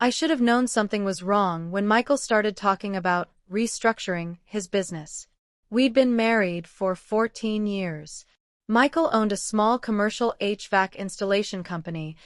I should have known something was wrong when Michael started talking about restructuring his business. We'd been married for 14 years. Michael owned a small commercial HVAC installation company,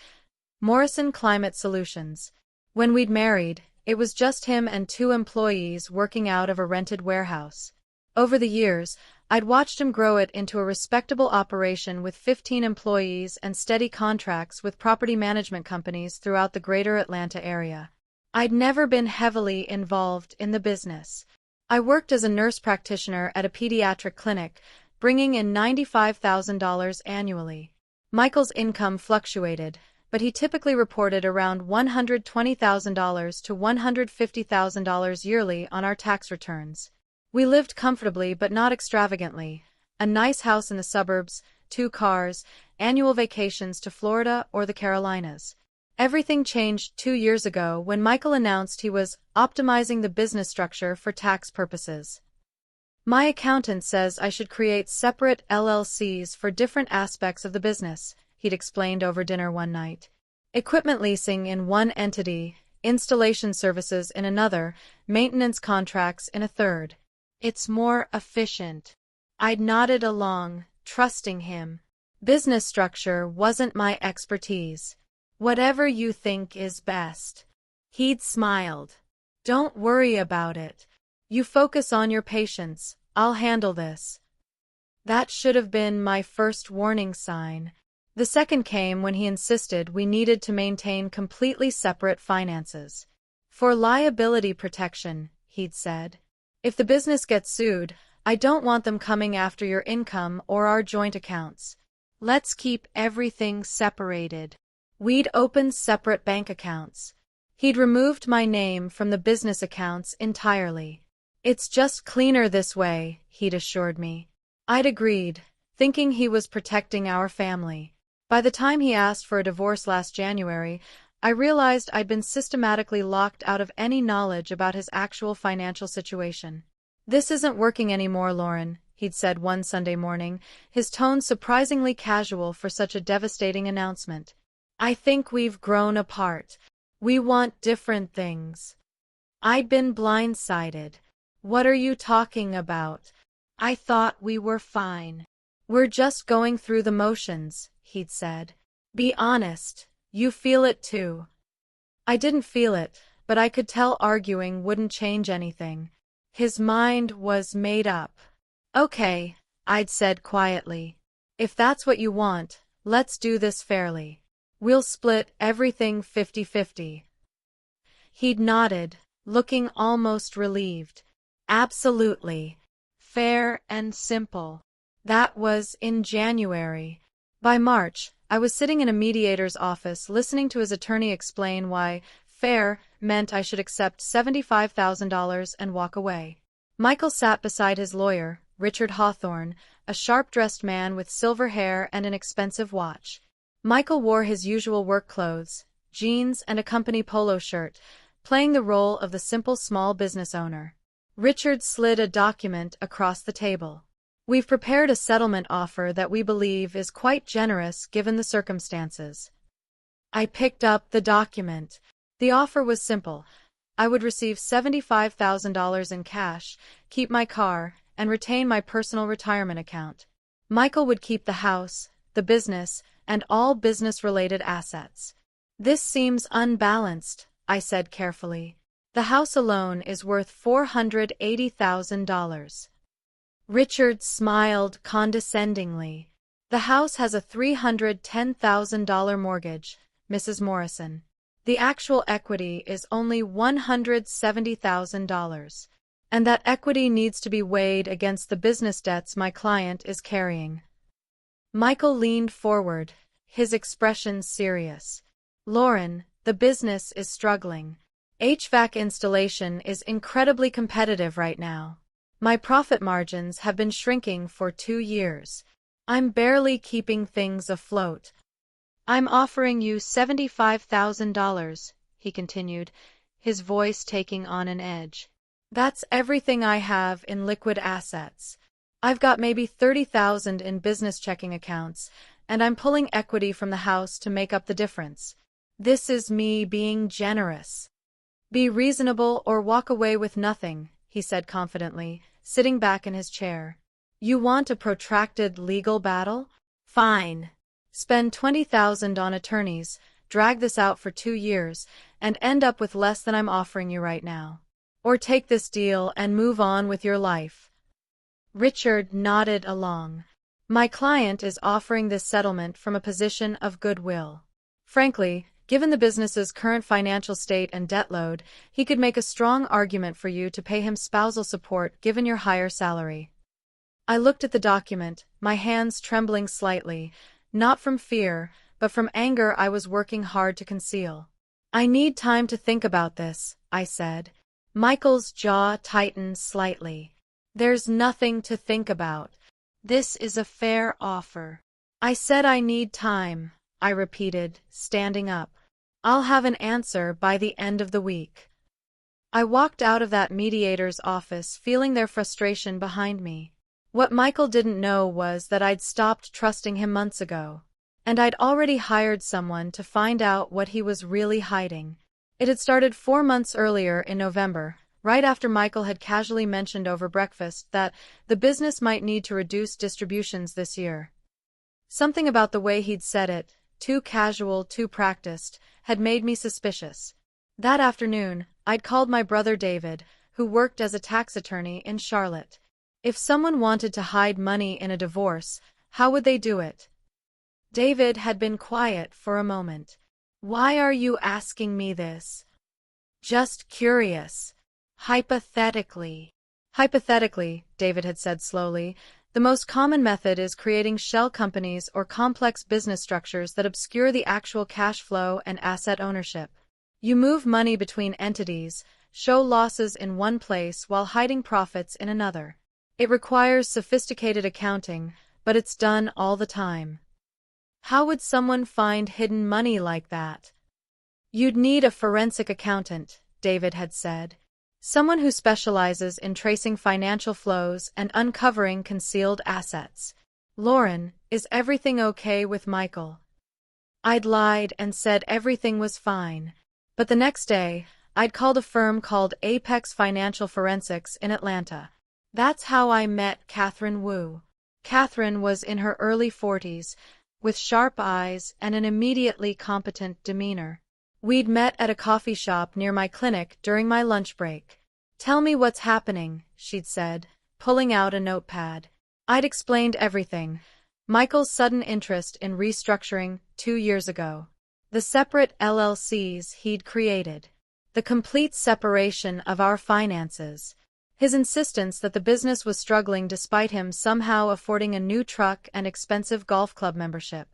Morrison Climate Solutions. When we'd married, it was just him and 2 employees working out of a rented warehouse. Over the years, I'd watched him grow it into a respectable operation with 15 employees and steady contracts with property management companies throughout the greater Atlanta area. I'd never been heavily involved in the business. I worked as a nurse practitioner at a pediatric clinic, bringing in $95,000 annually. Michael's income fluctuated, but he typically reported around $120,000 to $150,000 yearly on our tax returns. We lived comfortably but not extravagantly. A nice house in the suburbs, 2 cars, annual vacations to Florida or the Carolinas. Everything changed 2 years ago when Michael announced he was optimizing the business structure for tax purposes. My accountant says I should create separate LLCs for different aspects of the business, he'd explained over dinner one night. Equipment leasing in one entity, installation services in another, maintenance contracts in a third. It's more efficient. I'd nodded along, trusting him. Business structure wasn't my expertise. Whatever you think is best. He'd smiled. Don't worry about it. You focus on your patients. I'll handle this. That should have been my first warning sign. The second came when he insisted we needed to maintain completely separate finances. For liability protection, he'd said. If the business gets sued, I don't want them coming after your income or our joint accounts. Let's keep everything separated. We'd opened separate bank accounts. He'd removed my name from the business accounts entirely. It's just cleaner this way, he'd assured me. I'd agreed, thinking he was protecting our family. By the time he asked for a divorce last January, I realized I'd been systematically locked out of any knowledge about his actual financial situation. This isn't working anymore, Lauren, he'd said one Sunday morning, his tone surprisingly casual for such a devastating announcement. I think we've grown apart. We want different things. I'd been blindsided. What are you talking about? I thought we were fine. We're just going through the motions, he'd said. Be honest, you feel it too. I didn't feel it, but I could tell arguing wouldn't change anything. His mind was made up. Okay, I'd said quietly. If that's what you want, let's do this fairly. We'll split everything 50-50. He'd nodded, looking almost relieved. Absolutely. Fair and simple. That was in January. By March, I was sitting in a mediator's office listening to his attorney explain why fair meant I should accept $75,000 and walk away. Michael sat beside his lawyer, Richard Hawthorne, a sharp-dressed man with silver hair and an expensive watch. Michael wore his usual work clothes, jeans and a company polo shirt, playing the role of the simple small business owner. Richard slid a document across the table. We've prepared a settlement offer that we believe is quite generous given the circumstances. I picked up the document. The offer was simple. I would receive $75,000 in cash, keep my car, and retain my personal retirement account. Michael would keep the house, the business, and all business-related assets. This seems unbalanced, I said carefully. The house alone is worth $480,000. Richard smiled condescendingly. The house has a $310,000 mortgage, Mrs. Morrison. The actual equity is only $170,000, and that equity needs to be weighed against the business debts my client is carrying. Michael leaned forward, his expression serious. Lauren, the business is struggling. HVAC installation is incredibly competitive right now. My profit margins have been shrinking for 2 years. I'm barely keeping things afloat. I'm offering you $75,000, he continued, his voice taking on an edge. That's everything I have in liquid assets. I've got maybe $30,000 in business checking accounts, and I'm pulling equity from the house to make up the difference. This is me being generous. Be reasonable or walk away with nothing, he said confidently, sitting back in his chair. You want a protracted legal battle? Fine. Spend $20,000 on attorneys, drag this out for 2 years, and end up with less than I'm offering you right now. Or take this deal and move on with your life. Richard nodded along. My client is offering this settlement from a position of goodwill. Frankly, given the business's current financial state and debt load, he could make a strong argument for you to pay him spousal support given your higher salary. I looked at the document, my hands trembling slightly, not from fear, but from anger I was working hard to conceal. I need time to think about this, I said. Michael's jaw tightened slightly. There's nothing to think about. This is a fair offer. I said I need time, I repeated, standing up. I'll have an answer by the end of the week. I walked out of that mediator's office feeling their frustration behind me. What Michael didn't know was that I'd stopped trusting him months ago. And I'd already hired someone to find out what he was really hiding. It had started 4 months earlier in November, right after Michael had casually mentioned over breakfast that the business might need to reduce distributions this year. Something about the way he'd said it, too casual, too practiced, had made me suspicious. That afternoon, I'd called my brother David, who worked as a tax attorney in Charlotte. If someone wanted to hide money in a divorce, how would they do it? David had been quiet for a moment. Why are you asking me this? Just curious. Hypothetically. Hypothetically, David had said slowly, the most common method is creating shell companies or complex business structures that obscure the actual cash flow and asset ownership. You move money between entities, show losses in one place while hiding profits in another. It requires sophisticated accounting, but it's done all the time. How would someone find hidden money like that? You'd need a forensic accountant, David had said. Someone who specializes in tracing financial flows and uncovering concealed assets. Lauren, is everything okay with Michael? I'd lied and said everything was fine. But the next day, I'd called a firm called Apex Financial Forensics in Atlanta. That's how I met Catherine Wu. Catherine was in her early 40s, with sharp eyes and an immediately competent demeanor. We'd met at a coffee shop near my clinic during my lunch break. Tell me what's happening, she'd said, pulling out a notepad. I'd explained everything. Michael's sudden interest in restructuring 2 years ago. The separate LLCs he'd created. The complete separation of our finances. His insistence that the business was struggling despite him somehow affording a new truck and expensive golf club membership.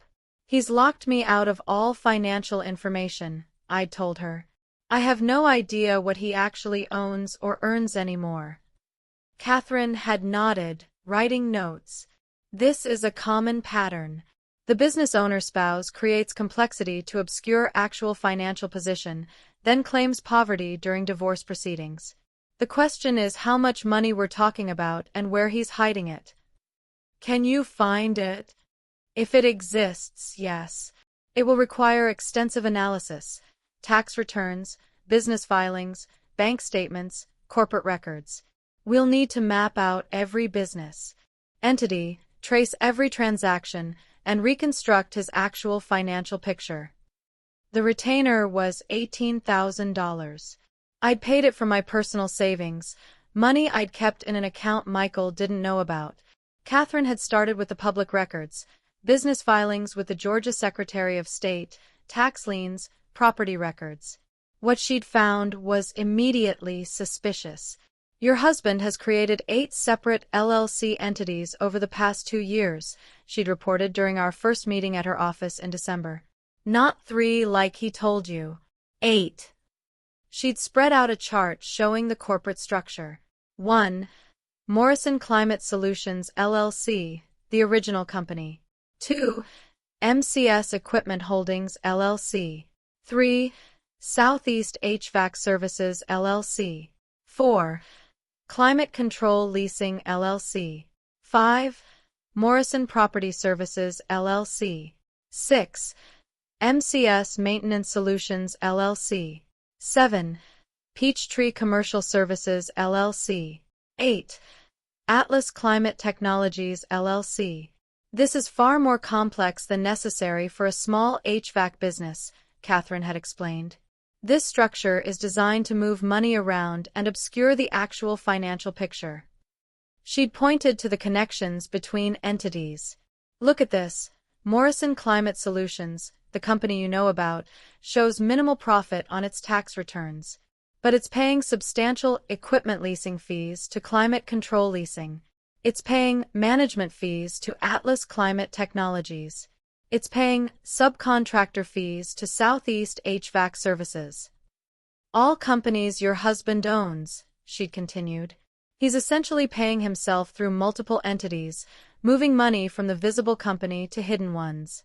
He's locked me out of all financial information, I'd told her. I have no idea what he actually owns or earns anymore. Catherine had nodded, writing notes. This is a common pattern. The business owner's spouse creates complexity to obscure actual financial position, then claims poverty during divorce proceedings. The question is how much money we're talking about and where he's hiding it. Can you find it? If it exists, yes. It will require extensive analysis, tax returns, business filings, bank statements, corporate records. We'll need to map out every business entity, trace every transaction, and reconstruct his actual financial picture. The retainer was $18,000. I'd paid it from my personal savings, money I'd kept in an account Michael didn't know about. Catherine had started with the public records, business filings with the Georgia Secretary of State, tax liens, property records. What she'd found was immediately suspicious. Your husband has created 8 separate LLC entities over the past 2 years, she'd reported during our first meeting at her office in December. Not 3 like he told you. 8. She'd spread out a chart showing the corporate structure. 1. Morrison Climate Solutions LLC, the original company. 2. MCS Equipment Holdings LLC. 3. Southeast HVAC Services LLC. 4. Climate Control Leasing LLC. 5. Morrison Property Services LLC. 6. MCS Maintenance Solutions LLC. 7. Peachtree Commercial Services LLC. 8. Atlas Climate Technologies LLC. This is far more complex than necessary for a small HVAC business, Catherine had explained. This structure is designed to move money around and obscure the actual financial picture. She'd pointed to the connections between entities. Look at this. Morrison Climate Solutions, the company you know about, shows minimal profit on its tax returns. But it's paying substantial equipment leasing fees to Climate Control Leasing. It's paying management fees to Atlas Climate Technologies. It's paying subcontractor fees to Southeast HVAC Services. All companies your husband owns, she continued. He's essentially paying himself through multiple entities, moving money from the visible company to hidden ones.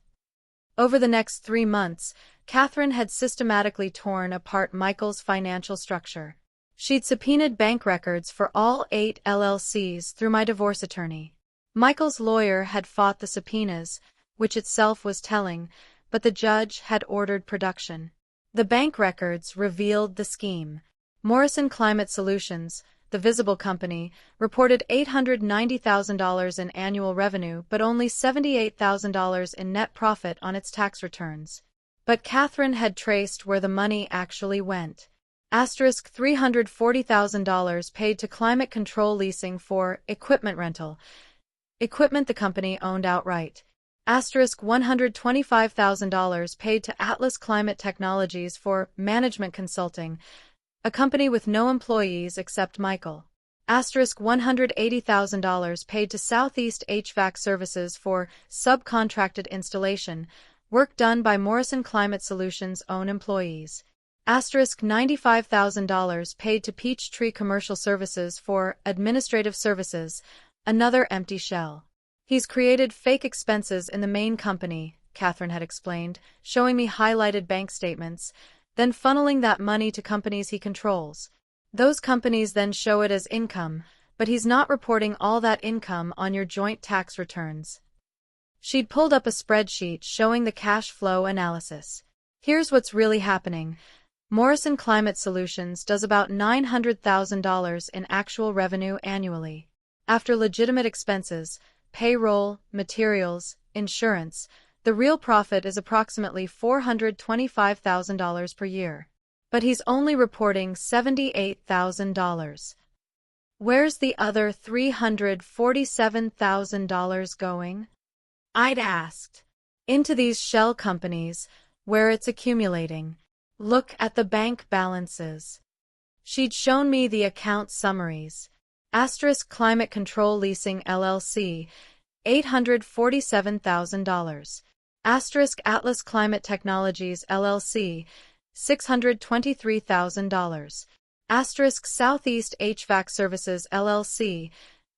Over the next 3 months, Catherine had systematically torn apart Michael's financial structure. She'd subpoenaed bank records for all 8 LLCs through my divorce attorney. Michael's lawyer had fought the subpoenas, which itself was telling, but the judge had ordered production. The bank records revealed the scheme. Morrison Climate Solutions, the visible company, reported $890,000 in annual revenue but only $78,000 in net profit on its tax returns. But Catherine had traced where the money actually went. $340,000 paid to Climate Control Leasing for equipment rental, equipment the company owned outright. $125,000 paid to Atlas Climate Technologies for management consulting, a company with no employees except Michael. $180,000 paid to Southeast HVAC Services for subcontracted installation, work done by Morrison Climate Solutions' own employees. $95,000 paid to Peachtree Commercial Services for administrative services, another empty shell. He's created fake expenses in the main company, Catherine had explained, showing me highlighted bank statements, then funneling that money to companies he controls. Those companies then show it as income, but he's not reporting all that income on your joint tax returns. She'd pulled up a spreadsheet showing the cash flow analysis. Here's what's really happening. Morrison Climate Solutions does about $900,000 in actual revenue annually. After legitimate expenses, payroll, materials, insurance, the real profit is approximately $425,000 per year. But he's only reporting $78,000. Where's the other $347,000 going? I'd asked. Into these shell companies, where it's accumulating. Look at the bank balances. She'd shown me the account summaries. Climate Control Leasing LLC, $847,000. Atlas Climate Technologies LLC, $623,000. Southeast HVAC Services LLC,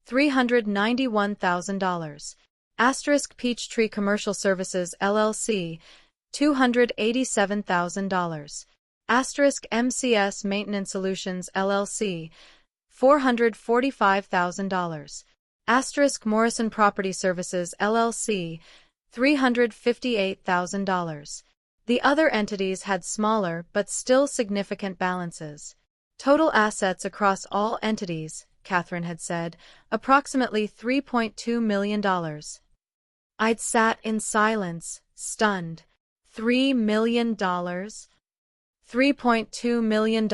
$391,000. Peachtree Commercial Services LLC, $287,000. MCS Maintenance Solutions LLC, $445,000. Morrison Property Services LLC, $358,000. The other entities had smaller but still significant balances. Total assets across all entities, Catherine had said, approximately $3.2 million. I'd sat in silence, stunned. $3 million? $3.2 million,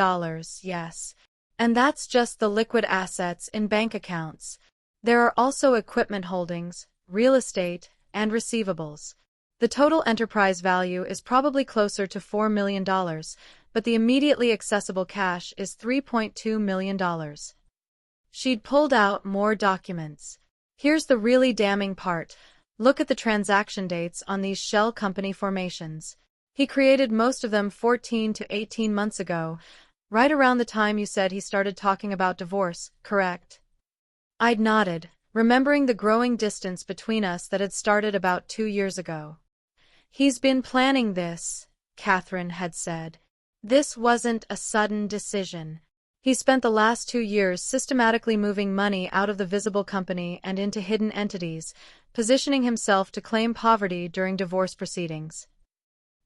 yes. And that's just the liquid assets in bank accounts. There are also equipment holdings, real estate, and receivables. The total enterprise value is probably closer to $4 million, but the immediately accessible cash is $3.2 million. She'd pulled out more documents. Here's the really damning part. Look at the transaction dates on these shell company formations. He created most of them 14 to 18 months ago, right around the time you said he started talking about divorce, correct? I'd nodded, remembering the growing distance between us that had started about 2 years ago. He's been planning this, Catherine had said. This wasn't a sudden decision. He spent the last 2 years systematically moving money out of the visible company and into hidden entities, positioning himself to claim poverty during divorce proceedings.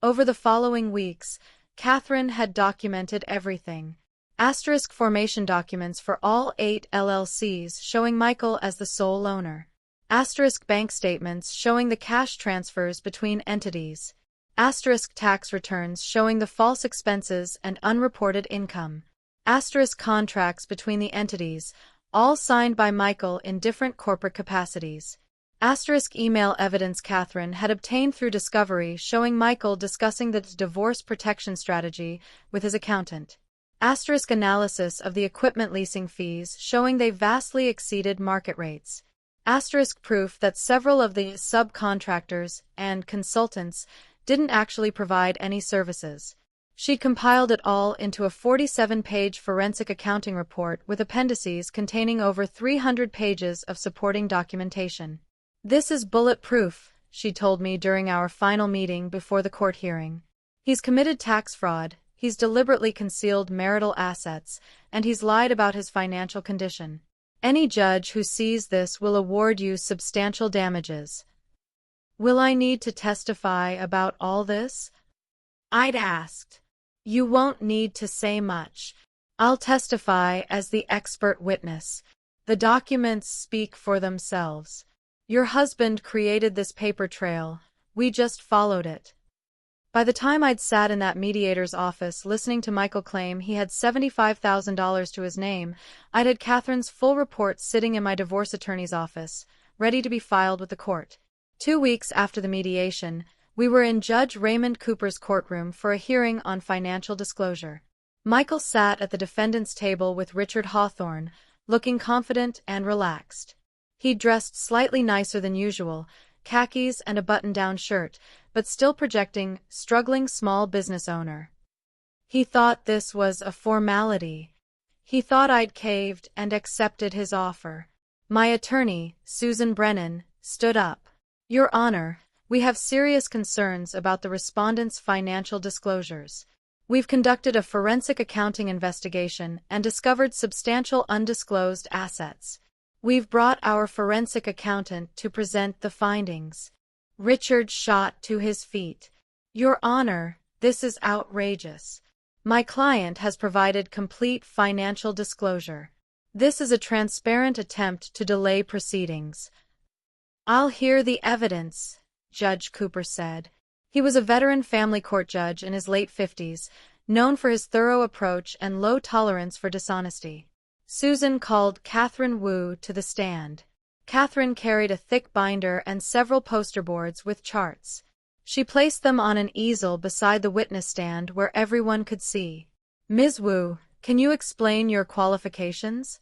Over the following weeks, Catherine had documented everything. Asterisk formation documents for all 8 LLCs showing Michael as the sole owner. Asterisk bank statements showing the cash transfers between entities. Asterisk tax returns showing the false expenses and unreported income. Asterisk contracts between the entities, all signed by Michael in different corporate capacities. Asterisk email evidence Catherine had obtained through discovery showing Michael discussing the divorce protection strategy with his accountant. Asterisk analysis of the equipment leasing fees showing they vastly exceeded market rates. Asterisk proof that several of the subcontractors and consultants didn't actually provide any services. She compiled it all into a 47-page forensic accounting report with appendices containing over 300 pages of supporting documentation. "This is bulletproof," she told me during our final meeting before the court hearing. "He's committed tax fraud, he's deliberately concealed marital assets, and he's lied about his financial condition. Any judge who sees this will award you substantial damages." "Will I need to testify about all this?" I'd asked. "You won't need to say much. I'll testify as the expert witness. The documents speak for themselves. Your husband created this paper trail. We just followed it." By the time I'd sat in that mediator's office listening to Michael claim he had $75,000 to his name, I'd had Catherine's full report sitting in my divorce attorney's office, ready to be filed with the court. 2 weeks after the mediation, we were in Judge Raymond Cooper's courtroom for a hearing on financial disclosure. Michael sat at the defendant's table with Richard Hawthorne, looking confident and relaxed. He'd dressed slightly nicer than usual, khakis and a button-down shirt, but still projecting struggling small business owner. He thought this was a formality. He thought I'd caved and accepted his offer. My attorney, Susan Brennan, stood up. "Your Honor, we have serious concerns about the respondent's financial disclosures. We've conducted a forensic accounting investigation and discovered substantial undisclosed assets. We've brought our forensic accountant to present the findings." Richard shot to his feet. "Your Honor, this is outrageous. My client has provided complete financial disclosure. This is a transparent attempt to delay proceedings." "I'll hear the evidence," Judge Cooper said. He was a veteran family court judge in his late 50s, known for his thorough approach and low tolerance for dishonesty. Susan called Catherine Wu to the stand. Catherine carried a thick binder and several poster boards with charts. She placed them on an easel beside the witness stand where everyone could see. "Ms. Wu, can you explain your qualifications?"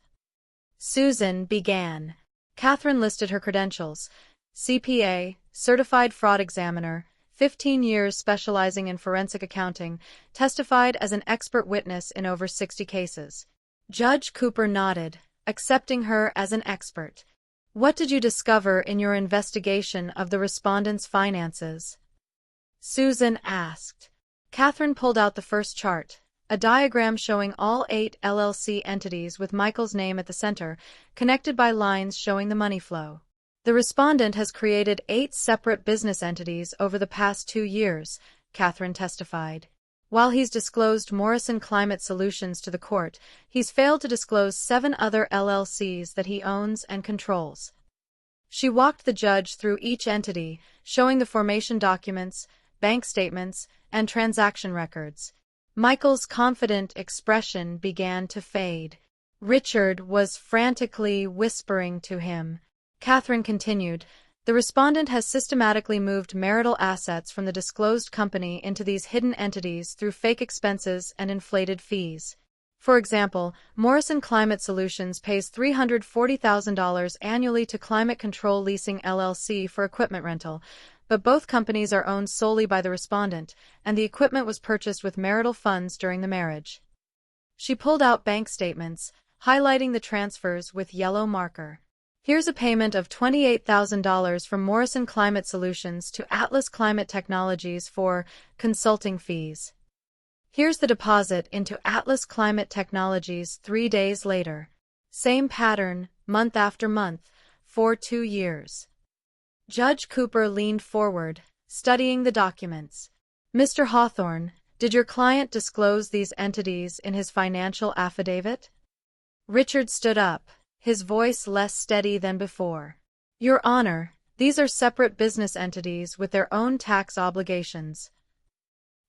Susan began. Catherine listed her credentials: CPA, Certified Fraud Examiner, 15 years specializing in forensic accounting, testified as an expert witness in over 60 cases. Judge Cooper nodded, accepting her as an expert. "What did you discover in your investigation of the respondent's finances?" Susan asked. Catherine pulled out the first chart, a diagram showing all 8 LLC entities with Michael's name at the center, connected by lines showing the money flow. "The respondent has created 8 separate business entities over the past 2 years, Catherine testified. While he's disclosed Morrison Climate Solutions to the court, he's failed to disclose 7 other LLCs that he owns and controls." She walked the judge through each entity, showing the formation documents, bank statements, and transaction records. Michael's confident expression began to fade. Richard was frantically whispering to him. Catherine continued, "The respondent has systematically moved marital assets from the disclosed company into these hidden entities through fake expenses and inflated fees. For example, Morrison Climate Solutions pays $340,000 annually to Climate Control Leasing LLC for equipment rental, but both companies are owned solely by the respondent, and the equipment was purchased with marital funds during the marriage." She pulled out bank statements, highlighting the transfers with yellow marker. "Here's a payment of $28,000 from Morrison Climate Solutions to Atlas Climate Technologies for consulting fees. Here's the deposit into Atlas Climate Technologies 3 days later. Same pattern, month after month, for 2 years. Judge Cooper leaned forward, studying the documents. Mr. Hawthorne, did your client disclose these entities in his financial affidavit? Richard stood up, his voice less steady than before. Your Honor, these are separate business entities with their own tax obligations.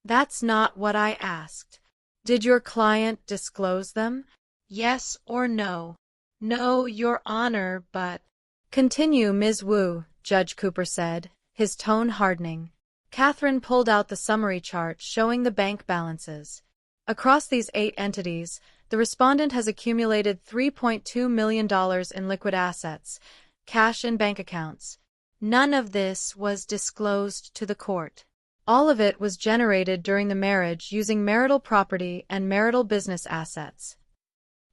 That's not what I asked. Did your client disclose them? Yes or no? No, Your Honor, but… Continue, Ms. Wu, Judge Cooper said, his tone hardening. Catherine pulled out the summary chart showing the bank balances. Across these 8 entities, the respondent has accumulated $3.2 million in liquid assets, cash in bank accounts. None of this was disclosed to the court. All of it was generated during the marriage using marital property and marital business assets.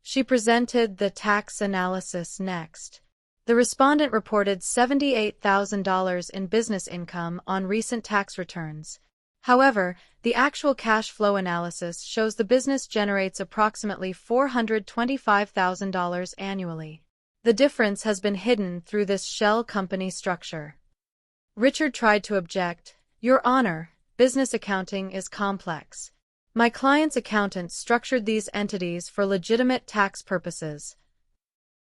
She presented the tax analysis next. The respondent reported $78,000 in business income on recent tax returns. However, the actual cash flow analysis shows the business generates approximately $425,000 annually. The difference has been hidden through this shell company structure. Richard tried to object. Your Honor, business accounting is complex. My client's accountant structured these entities for legitimate tax purposes.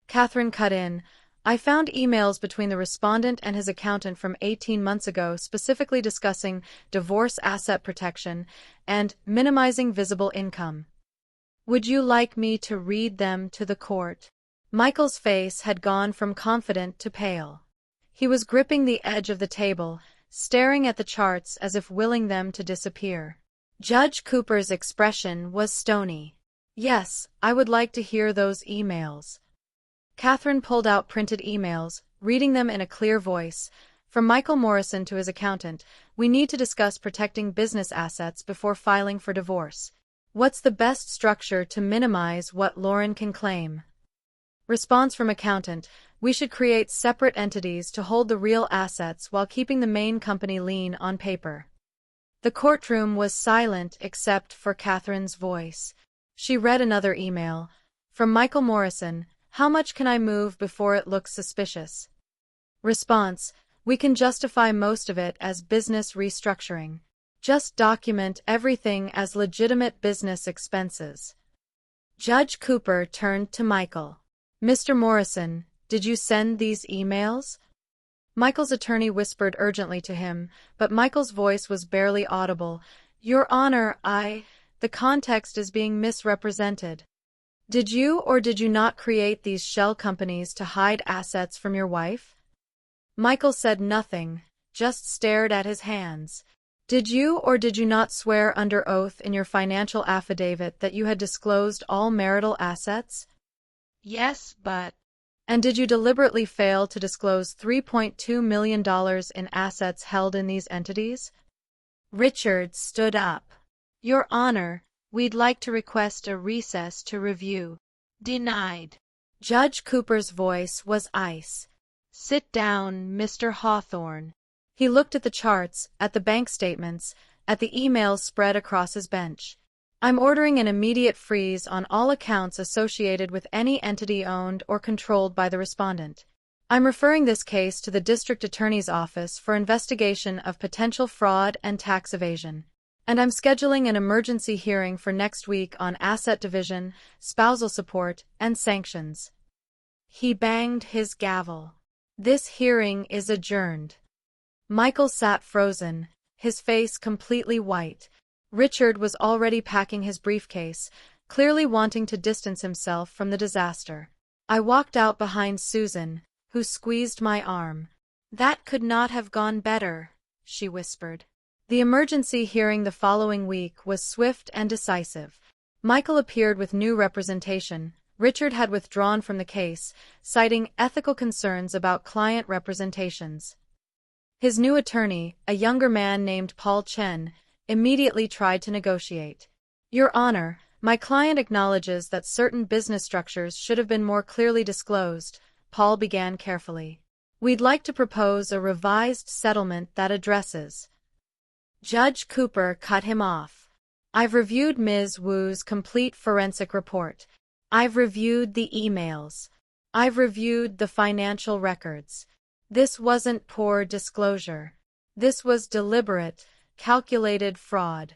Catherine cut in. I found emails between the respondent and his accountant from 18 months ago specifically discussing divorce asset protection and minimizing visible income. Would you like me to read them to the court? Michael's face had gone from confident to pale. He was gripping the edge of the table, staring at the charts as if willing them to disappear. Judge Cooper's expression was stony. Yes, I would like to hear those emails. Catherine pulled out printed emails, reading them in a clear voice. From Michael Morrison to his accountant, we need to discuss protecting business assets before filing for divorce. What's the best structure to minimize what Lauren can claim? Response from accountant, we should create separate entities to hold the real assets while keeping the main company lean on paper. The courtroom was silent except for Catherine's voice. She read another email. From Michael Morrison, how much can I move before it looks suspicious? Response, we can justify most of it as business restructuring. Just document everything as legitimate business expenses. Judge Cooper turned to Michael. Mr. Morrison, did you send these emails? Michael's attorney whispered urgently to him, but Michael's voice was barely audible. Your Honor, the context is being misrepresented. Did you or did you not create these shell companies to hide assets from your wife? Michael said nothing, just stared at his hands. Did you or did you not swear under oath in your financial affidavit that you had disclosed all marital assets? Yes, but… And did you deliberately fail to disclose $3.2 million in assets held in these entities? Richard stood up. Your Honor, we'd like to request a recess to review. Denied. Judge Cooper's voice was ice. Sit down, Mr. Hawthorne. He looked at the charts, at the bank statements, at the emails spread across his bench. I'm ordering an immediate freeze on all accounts associated with any entity owned or controlled by the respondent. I'm referring this case to the District Attorney's Office for investigation of potential fraud and tax evasion. And I'm scheduling an emergency hearing for next week on asset division, spousal support, and sanctions. He banged his gavel. This hearing is adjourned. Michael sat frozen, his face completely white. Richard was already packing his briefcase, clearly wanting to distance himself from the disaster. I walked out behind Susan, who squeezed my arm. That could not have gone better, she whispered. The emergency hearing the following week was swift and decisive. Michael appeared with new representation. Richard had withdrawn from the case, citing ethical concerns about client representations. His new attorney, a younger man named Paul Chen, immediately tried to negotiate. Your Honor, my client acknowledges that certain business structures should have been more clearly disclosed, Paul began carefully. We'd like to propose a revised settlement that addresses. Judge Cooper cut him off. I've reviewed Ms. Wu's complete forensic report. I've reviewed the emails. I've reviewed the financial records. This wasn't poor disclosure. This was deliberate, calculated fraud.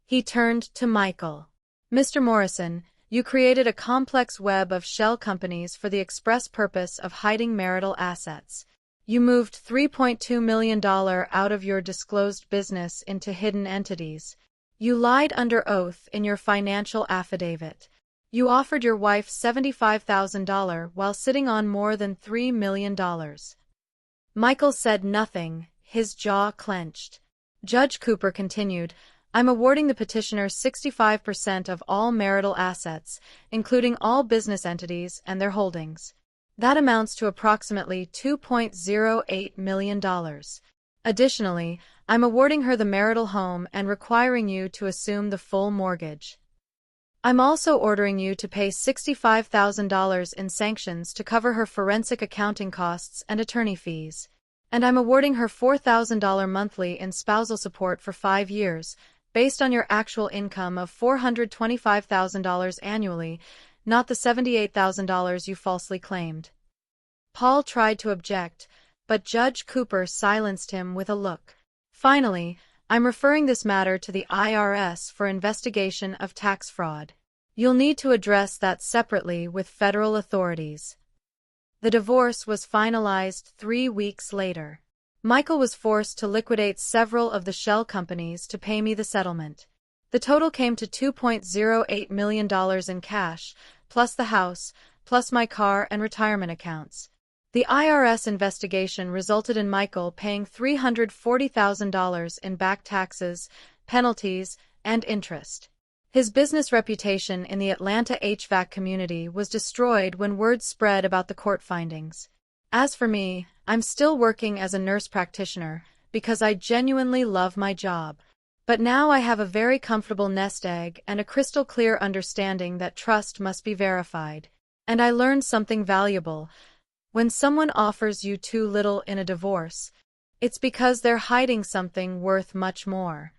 He turned to Michael. Mr. Morrison, you created a complex web of shell companies for the express purpose of hiding marital assets. You moved $3.2 million out of your disclosed business into hidden entities. You lied under oath in your financial affidavit. You offered your wife $75,000 while sitting on more than $3 million. Michael said nothing, his jaw clenched. Judge Cooper continued, I'm awarding the petitioner 65% of all marital assets, including all business entities and their holdings. That amounts to approximately $2.08 million. Additionally, I'm awarding her the marital home and requiring you to assume the full mortgage. I'm also ordering you to pay $65,000 in sanctions to cover her forensic accounting costs and attorney fees. And I'm awarding her $4,000 monthly in spousal support for 5 years, based on your actual income of $425,000 annually, not the $78,000 you falsely claimed. Paul tried to object, but Judge Cooper silenced him with a look. Finally, I'm referring this matter to the IRS for investigation of tax fraud. You'll need to address that separately with federal authorities. The divorce was finalized 3 weeks later. Michael was forced to liquidate several of the shell companies to pay me the settlement. The total came to $2.08 million in cash, plus the house, plus my car and retirement accounts. The IRS investigation resulted in Michael paying $340,000 in back taxes, penalties, and interest. His business reputation in the Atlanta HVAC community was destroyed when word spread about the court findings. As for me, I'm still working as a nurse practitioner because I genuinely love my job. But now I have a very comfortable nest egg and a crystal clear understanding that trust must be verified. And I learned something valuable. When someone offers you too little in a divorce, it's because they're hiding something worth much more.